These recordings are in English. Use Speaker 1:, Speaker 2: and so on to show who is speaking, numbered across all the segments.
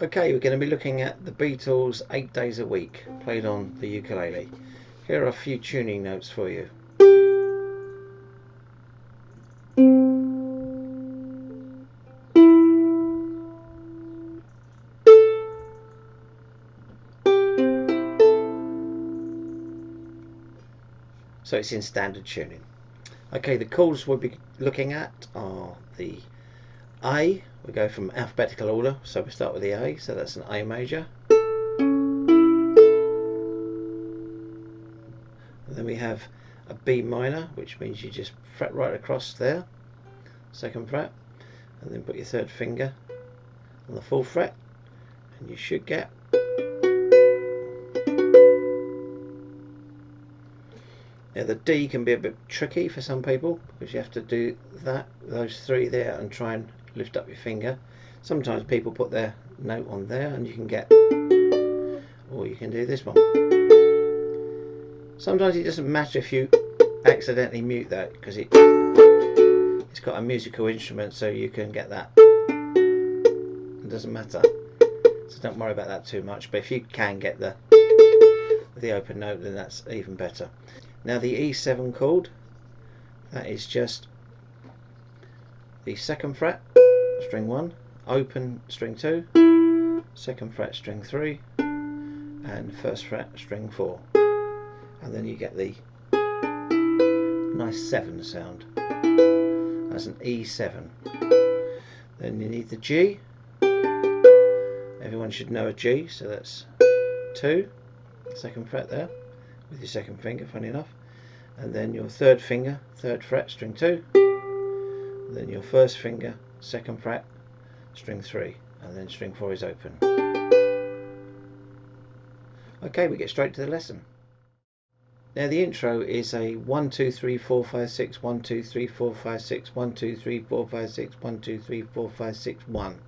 Speaker 1: Okay, we're going to be looking at the Beatles 8 Days a Week, played on the ukulele. Here are a few tuning notes for you. So it's in standard tuning. Okay, the chords we'll be looking at are the A. We go from alphabetical order, so we start with the A, so that's an A major. And then we have a B minor, which means you just fret right across there, second fret, and then put your third finger on the 4th fret, and you should get Now the D can be a bit tricky for some people because you have to do those three there and try and lift up your finger. Sometimes people put their note on there and you can get, or you can do this one. Sometimes it doesn't matter if you accidentally mute that because it's got a musical instrument, so you can get that. It doesn't matter, so don't worry about that too much. But if you can get the open note, then that's even better. Now the E7 chord, that is just the 2nd fret, string 1, open string 2, 2nd fret string 3, and 1st fret string 4, and then you get the nice 7 sound. That's an E7. Then you need the G. Everyone should know a G, so that's 2, 2nd fret there with your 2nd finger, funny enough, and then your 3rd finger, 3rd fret string 2, and then your 1st finger, 2nd fret string 3, and then string 4 is open. Okay, we get straight to the lesson. Now the intro is a 1 2 3 4 5 6 1 2 3 4 5 6 1 2 3 4 5 6 1 2 3 4 5 6 1.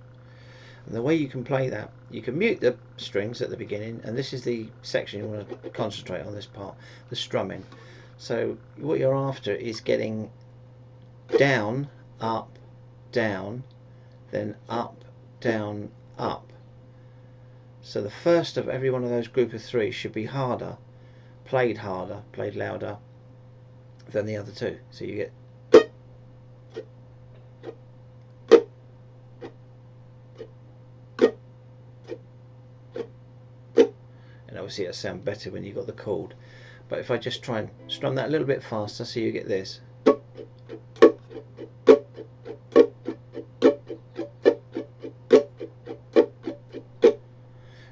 Speaker 1: And the way you can play that, you can mute the strings at the beginning, and this is the section you want to concentrate on, this part, the strumming. So what you're after is getting down, up, down, then up, down, up. So the first of every one of those group of 3 should be harder, played louder than the other 2. So you get obviously it'll sound better when you've got the chord, but if I just try and strum that a little bit faster, so you get this.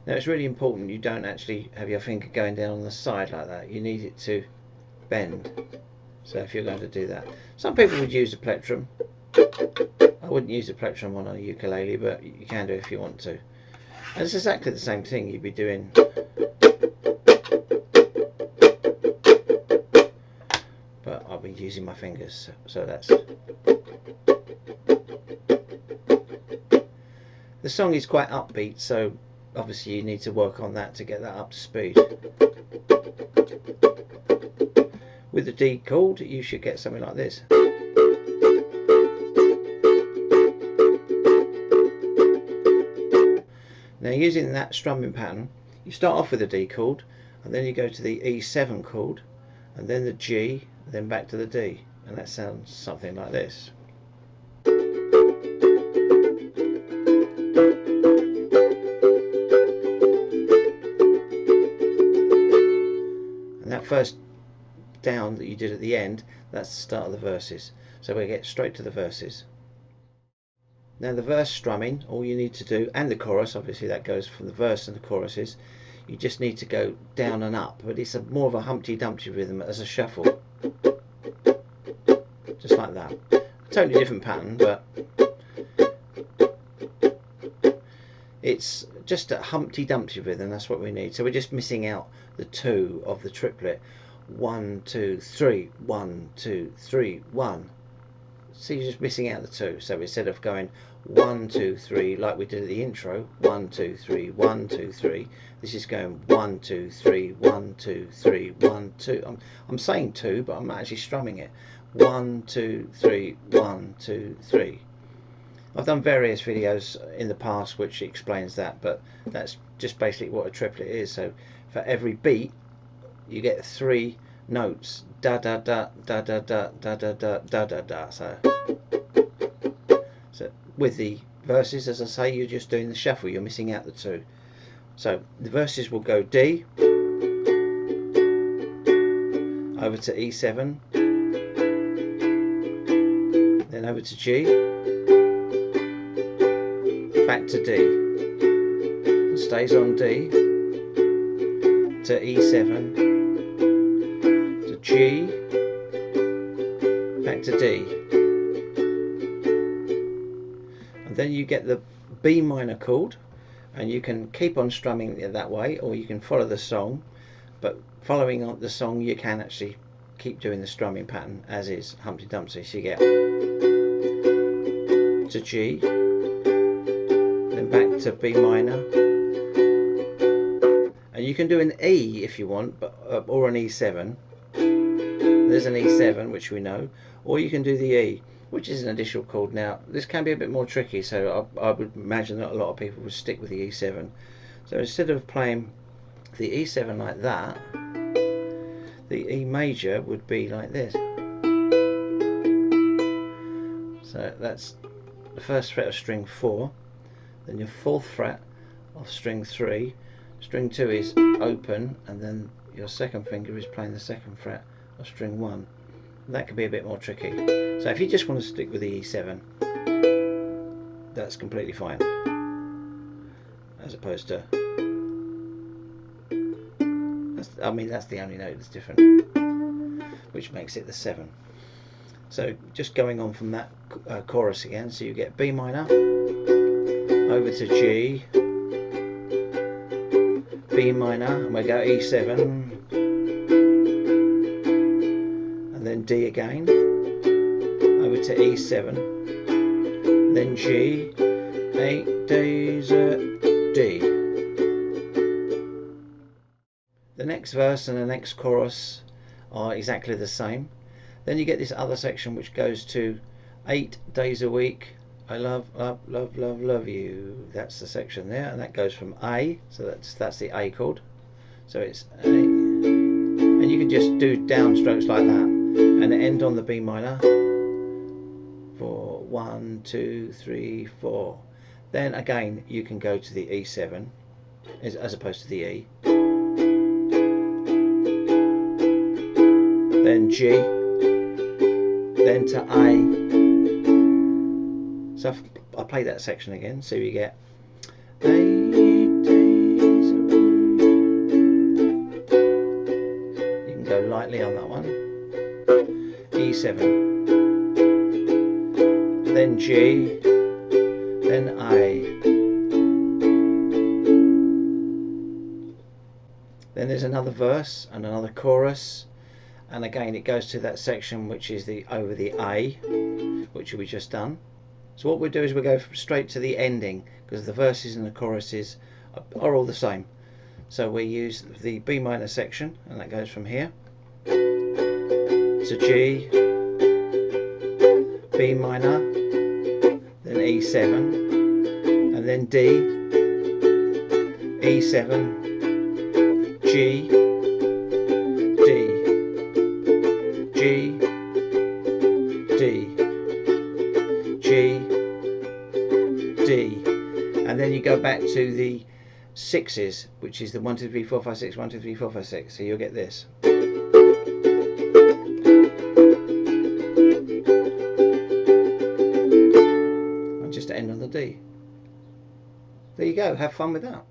Speaker 1: Now it's really important you don't actually have your finger going down on the side like that. You need it to bend. So if you're going to do that, some people would use a plectrum. I wouldn't use a plectrum on a ukulele, but you can do if you want to. And it's exactly the same thing you'd be doing. But I'll be using my fingers, so that's. The song is quite upbeat, so obviously you need to work on that to get that up to speed. With the D chord, you should get something like this. Now using that strumming pattern, you start off with the D chord, and then you go to the E7 chord, and then the G, then back to the D, and that sounds something like this. And that first down that you did at the end, that's the start of the verses. So we get straight to the verses. Now the verse strumming, all you need to do, and the chorus, obviously that goes from the verse and the choruses, you just need to go down and up, but it's more of a Humpty Dumpty rhythm as a shuffle. Just like that. A totally different pattern, but it's just a Humpty Dumpty rhythm, that's what we need. So we're just missing out the 2 of the triplet. 1 2 3, 1 2 3 1. So you're just missing out the 2. So instead of going 1 2 3 like we did at the intro, 1 2 3 1 2 3, this is going 1 2 3 1 2 3 1 2. I'm saying 2, but I'm actually strumming it. 1 2 3 1 2 3. I've done various videos in the past which explains that, but that's just basically what a triplet is. So for every beat you get 3 notes, da da da da da da da da da da da da. So with the verses, as I say, you're just doing the shuffle, you're missing out the 2. So the verses will go D over to E7, then over to G, back to D, and stays on D to E7, to G, back to D, and then you get the B minor chord, and you can keep on strumming it that way, or you can follow the song. But following on the song, you can actually keep doing the strumming pattern as is, Humpty Dumpty. So you get to G, then back to B minor, and you can do an E if you want, but or an E7. There's an E7 which we know, or you can do the E, which is an additional chord. Now this can be a bit more tricky, so I would imagine that a lot of people would stick with the E7. So instead of playing the E7 like that, the E major would be like this. So that's the 1st fret of string 4, then your 4th fret of string 3, string 2 is open, and then your 2nd finger is playing the 2nd fret of string 1. That could be a bit more tricky. So if you just want to stick with the E7, that's completely fine, as opposed to, I mean, that's the only note that's different, which makes it the 7. So just going on from that chorus again, so you get B minor over to G, B minor, and we go E7, and then D again, over to E7, then G, 8 days at D. The next verse and the next chorus are exactly the same. Then you get this other section which goes to 8 days a week, I love, love, love, love, love you. That's the section there, and that goes from A, so that's the A chord. So it's A, and you can just do downstrokes like that, and end on the B minor for 1, 2, 3, 4. Then again you can go to the E7 as opposed to the E. Then G, then to A. So I'll play that section again, so you get 8 days a week. You can go lightly on that one. E7, then G, then A. Then there's another verse and another chorus, and again it goes to that section which is the over the A, which we just done. So what we'll do is we'll go straight to the ending, because the verses and the choruses are all the same. So we use the B minor section, and that goes from here to G, B minor, then E7, and then D, E7, G, D, G, D, G, D, and then you go back to the 6s, which is the 1, 2, 3, 4, 5, 6, 1, 2, 3, 4, 5, 6. So you'll get this. And just to end on the D. There you go. Have fun with that.